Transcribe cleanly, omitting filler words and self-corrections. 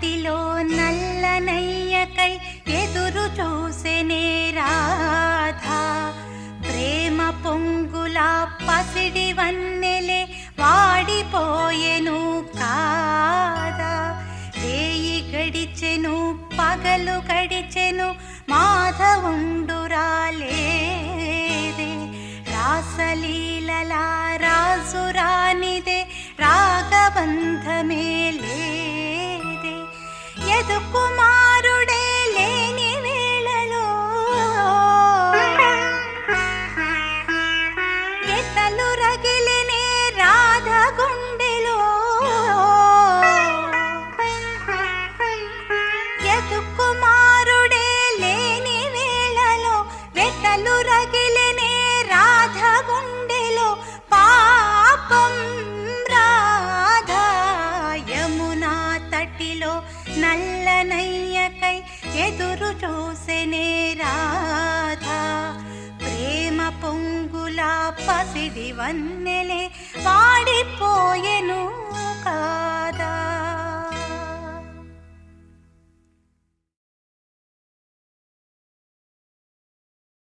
తటిలో నల్లనయ్యకై ఎదురు చూసెనే రాధా. ప్రేమ పొంగుల పసిడి వన్నెలే వాడిపోయెను కాదా. రేయి గడిచెను పగలు గడిచెను మాధవుండు రాలేదే. రాసలీలల రాజురానిదే రాగబంధమే లేదే. యదు కుమారుడే లేని వేళలో ఎతలు రగిలినే రాధ గుండెలో. యదు కుమారుడే లేని వేళలో వెతలు రగిలినే రాధ గుండెలో. పాపం రాధా యమునా తటిలో నల్లనయ్యకై ఎదురు చూసెనే రాధా. ప్రేమ పొంగుల పసిడి వన్నెలే వాడిపోయెను కా.